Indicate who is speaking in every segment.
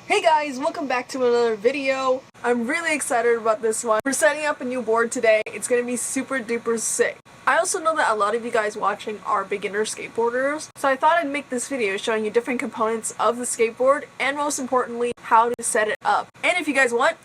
Speaker 1: Hey guys, welcome back to another video. I'm really excited about this one. We're setting up a new board today. It's gonna be super duper sick. I also know that a lot of you guys watching are beginner skateboarders, so I thought I'd make this video showing you different components of the skateboard and most importantly, how to set it up. And if you guys want,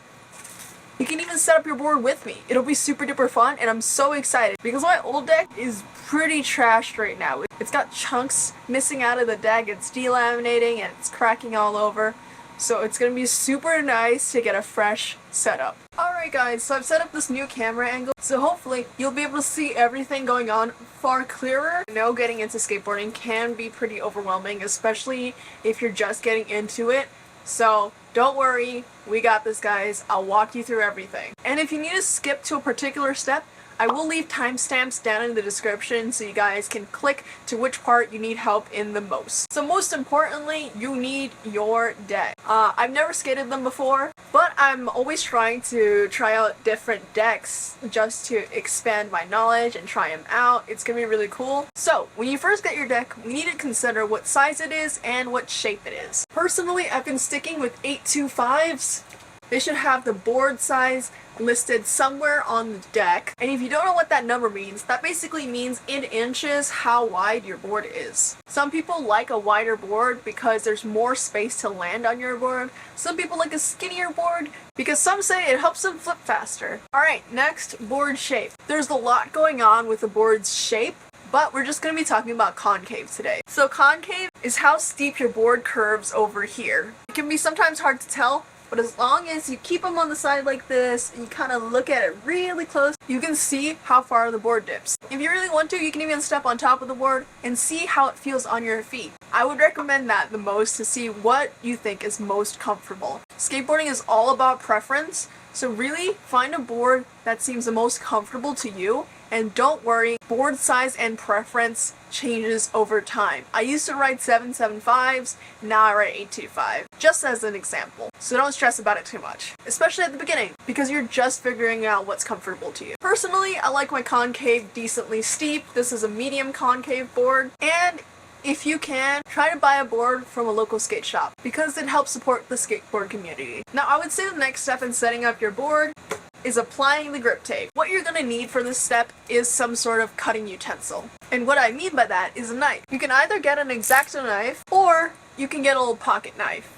Speaker 1: you can even set up your board with me. It'll be super duper fun and I'm so excited because my old deck is pretty trashed right now. It's got chunks missing out of the deck, it's delaminating and it's cracking all over. So it's gonna be super nice to get a fresh setup. Alright guys, so I've set up this new camera angle, so hopefully you'll be able to see everything going on far clearer. I know getting into skateboarding can be pretty overwhelming, especially if you're just getting into it. So don't worry, we got this guys, I'll walk you through everything. And if you need to skip to a particular step, I will leave timestamps down in the description so you guys can click to which part you need help in the most. So most importantly, you need your deck. I've never skated them before, but I'm always trying to try out different decks just to expand my knowledge and try them out. It's gonna be really cool. So when you first get your deck, we need to consider what size it is and what shape it is. Personally, I've been sticking with 825s. They should have the board size listed somewhere on the deck. And if you don't know what that number means, that basically means in inches how wide your board is. Some people like a wider board because there's more space to land on your board. Some people like a skinnier board because some say it helps them flip faster. Alright, next, board shape. There's a lot going on with the board's shape, but we're just going to be talking about concave today. So concave is how steep your board curves over here. It can be sometimes hard to tell, but as long as you keep them on the side like this, and you kind of look at it really close, you can see how far the board dips. If you really want to, you can even step on top of the board and see how it feels on your feet. I would recommend that the most to see what you think is most comfortable. Skateboarding is all about preference, so really find a board that seems the most comfortable to you, and don't worry, board size and preference changes over time. I used to ride 775s, now I ride 825, just as an example. So don't stress about it too much, especially at the beginning, because you're just figuring out what's comfortable to you. Personally, I like my concave decently steep. This is a medium concave board, and if you can, try to buy a board from a local skate shop, because it helps support the skateboard community. Now I would say the next step in setting up your board is applying the grip tape. What you're gonna need for this step is some sort of cutting utensil. And what I mean by that is a knife. You can either get an X-Acto knife or you can get a little pocket knife.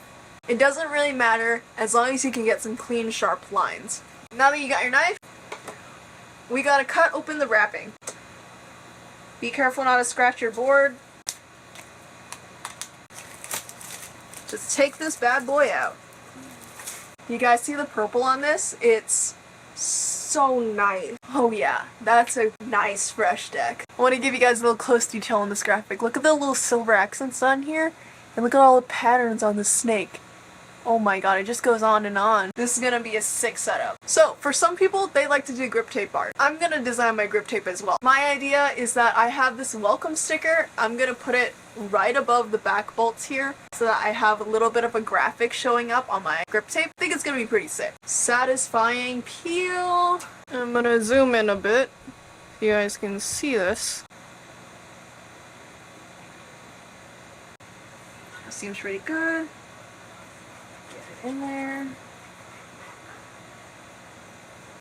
Speaker 1: It doesn't really matter as long as you can get some clean, sharp lines. Now that you got your knife, we gotta cut open the wrapping. Be careful not to scratch your board. Just take this bad boy out. You guys see the purple on this? It's so nice. Oh yeah, that's a nice fresh deck. I want to give you guys a little close detail on this graphic. Look at the little silver accents on here, and look at all the patterns on the snake. Oh my god, it just goes on and on. This is gonna be a sick setup. So, for some people, they like to do grip tape art. I'm gonna design my grip tape as well. My idea is that I have this welcome sticker. I'm gonna put it right above the back bolts here so that I have a little bit of a graphic showing up on my grip tape. I think it's gonna be pretty sick. Satisfying peel. I'm gonna zoom in a bit so you guys can see this. Seems pretty good. In there.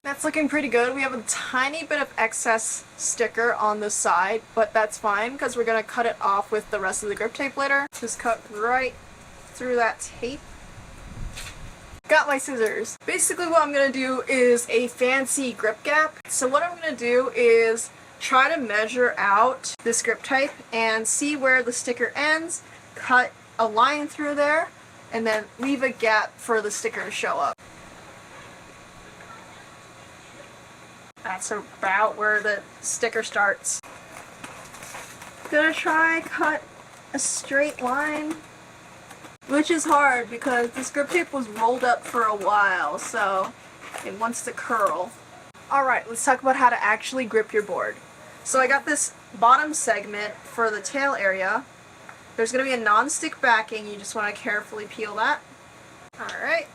Speaker 1: That's looking pretty good. We have a tiny bit of excess sticker on the side, but that's fine because we're gonna cut it off with the rest of the grip tape later. Just cut right through that tape. Got my scissors. Basically what I'm gonna do is a fancy grip gap. So what I'm gonna do is try to measure out this grip tape and see where the sticker ends, cut a line through there, and then leave a gap for the sticker to show up. That's about where the sticker starts. Gonna try cut a straight line, which is hard because this grip tape was rolled up for a while, so it wants to curl. Alright, let's talk about how to actually grip your board. So I got this bottom segment for the tail area. There's going to be a non-stick backing, you just want to carefully peel that. Alright.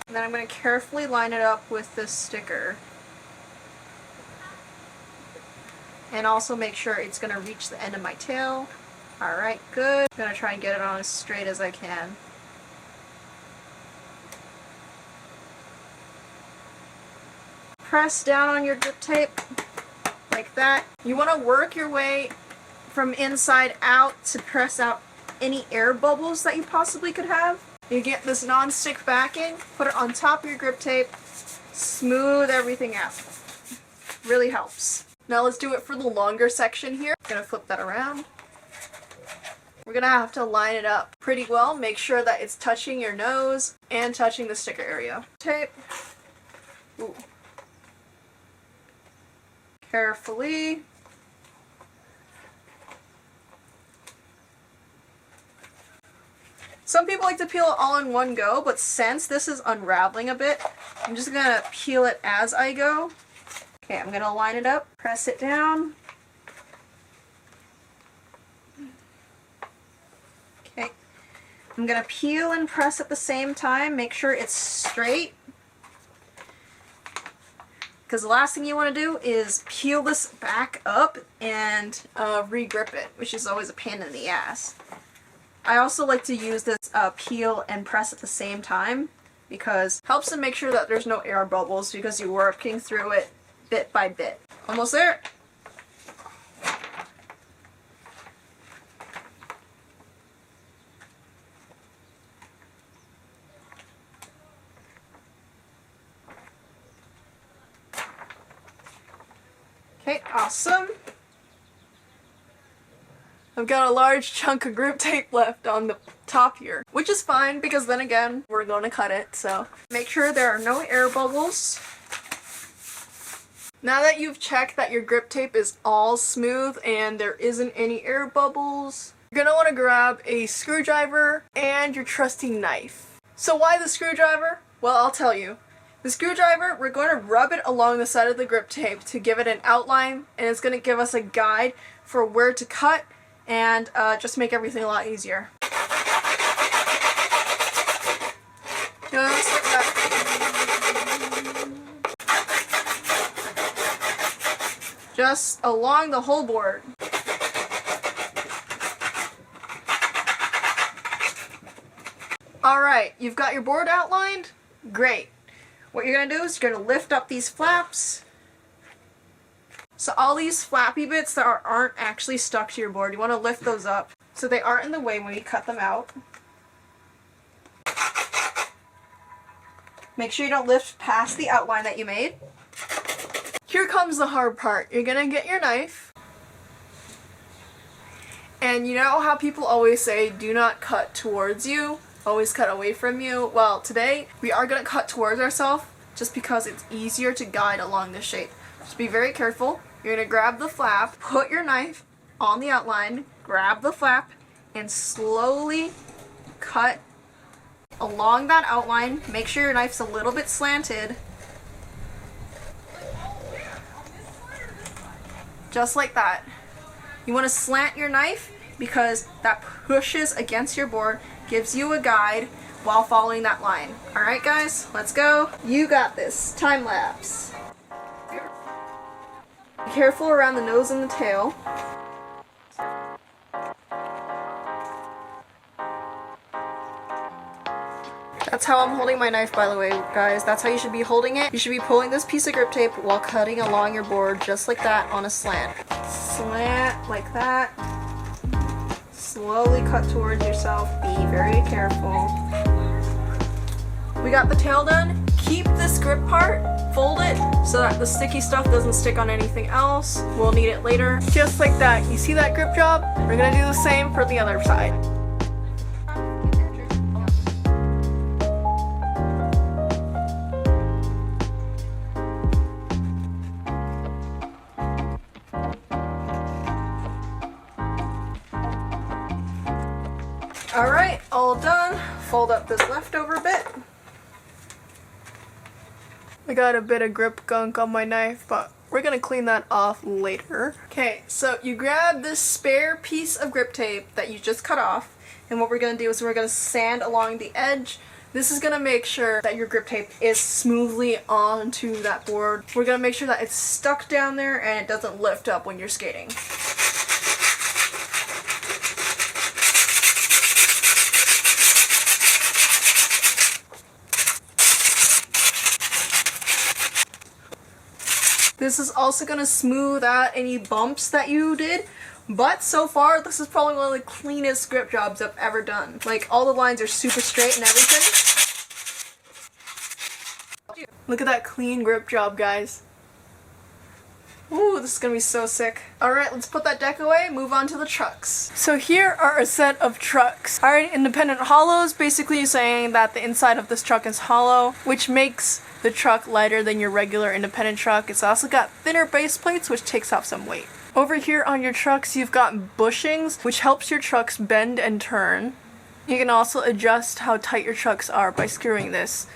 Speaker 1: And then I'm going to carefully line it up with this sticker. And also make sure it's going to reach the end of my tail.
Speaker 2: Alright, good. I'm gonna try and get it on as straight as I can. Press down on your grip tape like that. You want to work your way from inside out to press out any air bubbles that you possibly could have. You get this non-stick backing, put it on top of your grip tape, smooth everything out. Really helps. Now let's do it for the longer section here. I'm gonna flip that around. We're gonna have to line it up pretty well. Make sure that it's touching your nose and touching the sticker area. Tape. Ooh. Carefully. Some people like to peel it all in one go, but since this is unraveling a bit, I'm just gonna peel it as I go. Okay, I'm gonna line it up, press it down. Okay, I'm gonna peel and press at the same time, make sure it's straight. Because the last thing you want to do is peel this back up and re-grip it, which is always a pain in the ass. I also like to use this peel and press at the same time because it helps to make sure that there's no air bubbles because you're working through it bit by bit. Almost there. Okay, awesome. I've got a large chunk of grip tape left on the top here, which is fine because then again, we're going to cut it, so make sure there are no air bubbles. Now that you've checked that your grip tape is all smooth and there isn't any air bubbles, you're going to want to grab a screwdriver and your trusty knife. So why the screwdriver? Well, I'll tell you. The screwdriver, we're going to rub it along the side of the grip tape to give it an outline, and it's going to give us a guide for where to cut and just make everything a lot easier. Just like that. Just along the whole board. Alright, you've got your board outlined? Great. What you're going to do is you're going to lift up these flaps. So all these flappy bits that aren't actually stuck to your board, you want to lift those up so they aren't in the way when you cut them out. Make sure you don't lift past the outline that you made. Here comes the hard part. You're going to get your knife. And you know how people always say, do not cut towards you? Always cut away from you. Well, today we are going to cut towards ourselves just because it's easier to guide along this shape. Just be very careful. You're going to grab the flap, put your knife on the outline, grab the flap, and slowly cut along that outline. Make sure your knife's a little bit slanted. Just like that. You want to slant your knife because that pushes against your board, gives you a guide while following that line. Alright guys, let's go. You got this. Time lapse. Be careful around the nose and the tail. That's how I'm holding my knife, by the way, guys. That's how you should be holding it. You should be pulling this piece of grip tape while cutting along your board, just like that, on a slant. Slant, like that. Slowly cut towards yourself. Be very careful. We got the tail done. Keep this grip part, fold it so that the sticky stuff doesn't stick on anything else. We'll need it later. Just like that. You see that grip job? We're gonna do the same for the other side. Alright, all done. Fold up this leftover bit. I got a bit of grip gunk on my knife, but we're gonna clean that off later. Okay, so you grab this spare piece of grip tape that you just cut off, and what we're gonna do is we're gonna sand along the edge. This is gonna make sure that your grip tape is smoothly onto that board. We're gonna make sure that it's stuck down there and it doesn't lift up when you're skating.
Speaker 1: This is also going to smooth out any bumps that you did. But so far, this is probably one of the cleanest grip jobs I've ever done. Like, all the lines are super straight and everything. Look at that clean grip job, guys. Ooh, this is gonna be so sick. Alright, let's put that deck away, move on to the trucks. So here are a set of trucks. Alright, independent hollows, basically saying that the inside of this truck is hollow, which makes the truck lighter than your regular independent truck. It's also got thinner base plates, which takes off some weight. Over here on your trucks, you've got bushings, which helps your trucks bend and turn. You can also adjust how tight your trucks are by screwing this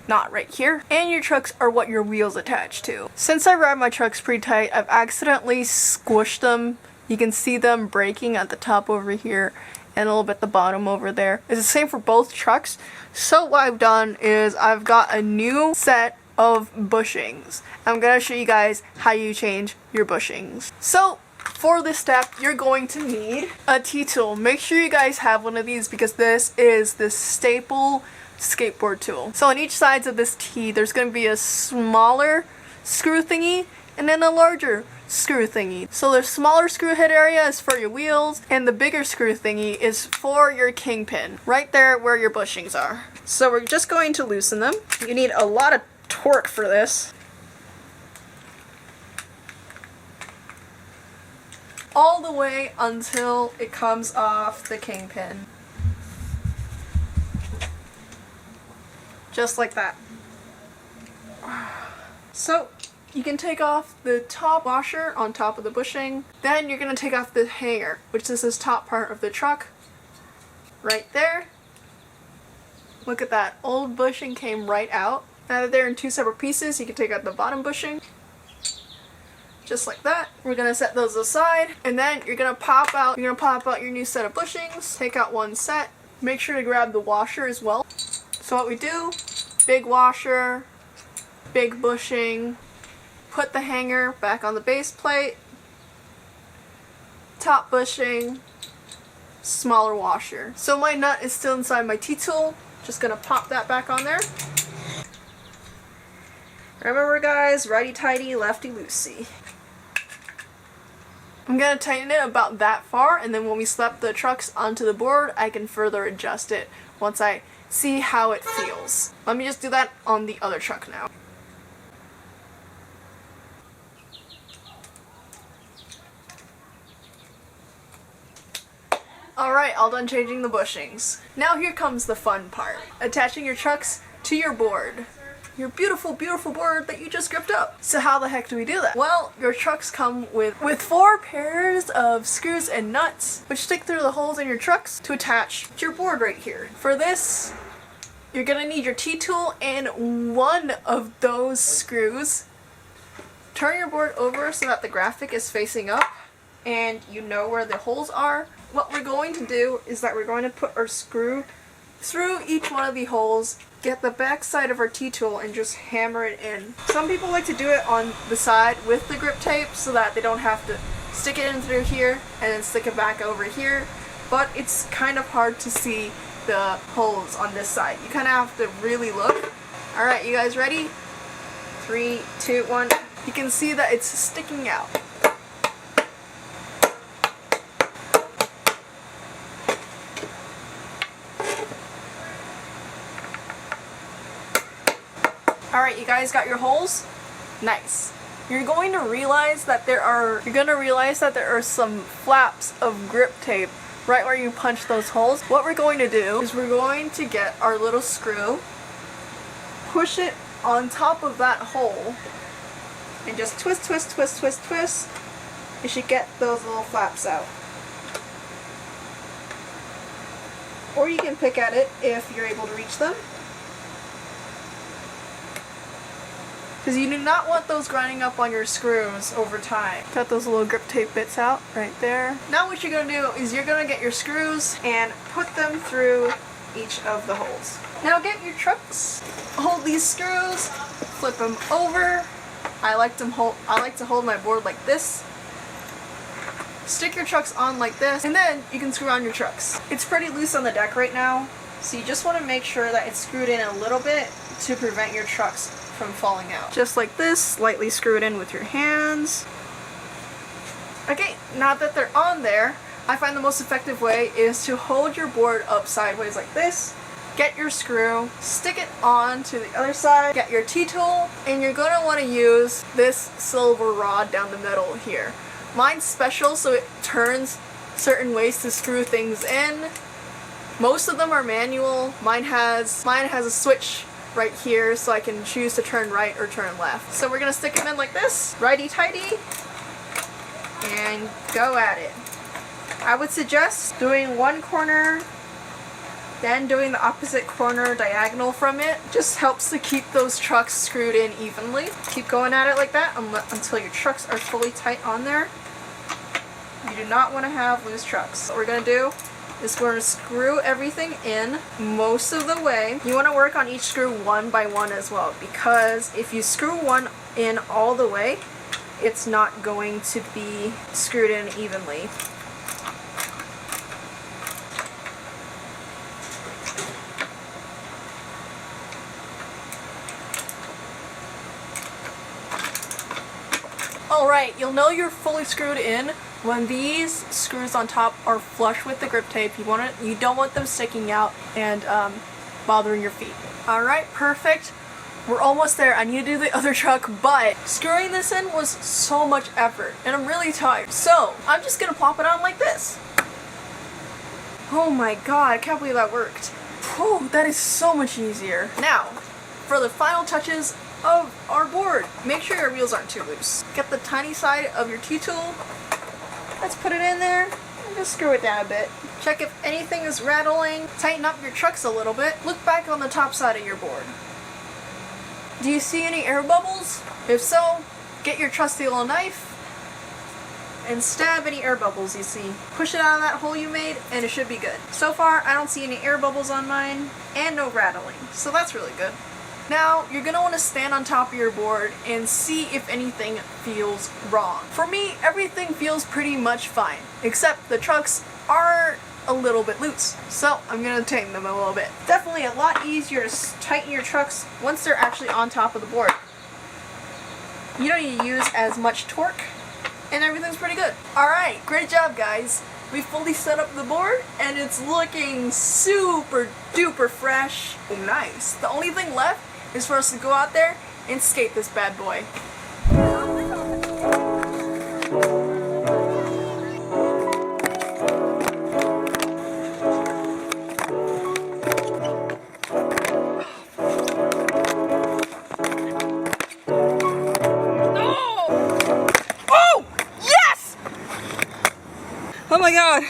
Speaker 1: knot right here. And your trucks are what your wheels attach to. Since I ride my trucks pretty tight, I've accidentally squished them. You can see them breaking at the top over here and a little bit the bottom over there. It's the same for both trucks. So what I've done is I've got a new set of bushings. I'm gonna show you guys how you change your bushings. So for this step, you're going to need a T-tool. Make sure you guys have one of these because this is the staple skateboard tool. So on each sides of this T, there's going to be a smaller screw thingy and then a larger screw thingy. So the smaller screw head area is for your wheels and the bigger screw thingy is for your kingpin, right there where your bushings are. So we're just going to loosen them. You need a lot of torque for this. All the way until it comes off the kingpin. Just like that. So you can take off the top washer on top of the bushing. Then you're going to take off the hanger, which is this top part of the truck. Right there. Look at that. Old bushing came right out. Now that they're in two separate pieces, you can take out the bottom bushing. Just like that. We're going to set those aside. And then you're going to pop out your new set of bushings. Take out one set. Make sure to grab the washer as well. So what we do, big washer, big bushing, put the hanger back on the base plate, top bushing, smaller washer. So my nut is still inside my T-tool, just gonna pop that back on there. Remember guys, righty-tighty, lefty-loosey. I'm gonna tighten it about that far, and then when we slap the trucks onto the board, I can further adjust it once I see how it feels. Let me just do that on the other truck now. Alright, all done changing the bushings. Now here comes the fun part. Attaching your trucks to your board. Your beautiful, beautiful board that you just gripped up. So how the heck do we do that? Well, your trucks come with 4 pairs of screws and nuts, which stick through the holes in your trucks to attach to your board right here. For this, you're gonna need your T-tool and one of those screws. Turn your board over so that the graphic is facing up and you know where the holes are. What we're going to do is that we're going to put our screw through each one of the holes, get the back side of our T-tool and just hammer it in. Some people like to do it on the side with the grip tape so that they don't have to stick it in through here and then stick it back over here, but it's kind of hard to see the holes on this side. You kind of have to really look. Alright, you guys ready? 3, 2, 1. You can see that it's sticking out. Alright, you guys got your holes? Nice. You're going to realize that there are some flaps of grip tape right where you punch those holes. What we're going to do is we're going to get our little screw, push it on top of that hole, and just twist, twist, twist, twist, twist. You should get those little flaps out. Or you can pick at it if you're able to reach them. Because you do not want those grinding up on your screws over time. Cut those little grip tape bits out right there. Now what you're going to do is you're going to get your screws and put them through each of the holes. Now get your trucks, hold these screws, flip them over. I like to hold my board like this. Stick your trucks on like this, and then you can screw on your trucks. It's pretty loose on the deck right now, so you just want to make sure that it's screwed in a little bit to prevent your trucks
Speaker 2: from falling out. Just like this, lightly screw it in with your hands. Okay, now that they're on there, I find the most effective way is to hold your board up sideways like this, get your screw, stick it on to the other side, get your T-tool, and you're going to want to use this silver rod down the middle here. Mine's special, so it turns certain ways to screw things in. Most of them are manual. Mine has a switch right here, so I can choose to turn right or turn left. So we're going to stick them in like this, righty-tighty, and go at it. I would suggest doing one corner, then doing the opposite corner diagonal from it. Just helps to keep those trucks screwed in evenly. Keep going at it like that until your trucks are fully tight on there. You do not want to have loose trucks. What we're going to do is we're going to screw everything in most of the way. You want to work on each screw one by one as well, because if you screw one in all the way, it's not going to be screwed in evenly. Alright, you'll know you're fully screwed in when these screws on top are flush with the grip tape. You don't want them sticking out and bothering your feet. Alright, perfect. We're almost there. I need to do the other truck, but screwing this in was so much effort, and I'm really tired. So, I'm just gonna pop it on like this. Oh my god, I can't believe that worked. Whew, that is so much easier. Now, for the final touches of our board, make sure your wheels aren't too loose. Get the tiny side of your T-tool. Let's put it in there and just screw it down a bit. Check if anything is rattling. Tighten up your trucks a little bit. Look back on the top side of your board. Do you see any air bubbles? If so, get your trusty little knife and stab any air bubbles you see. Push it out of that hole you made and it should be good. So far, I don't see any air bubbles on mine and no rattling, so that's really good. Now, you're going to want to stand on top of your board and see if anything feels wrong. For me, everything feels pretty much fine, except the trucks are a little bit loose. So, I'm going to tighten them a little bit. Definitely a lot easier to tighten your trucks once they're actually on top of the board. You don't need to use as much torque, and everything's pretty good. Alright, great job guys. We fully set up the board and it's looking super duper fresh. Nice. The only thing left is for us to go out there and skate this bad boy. Oh my god,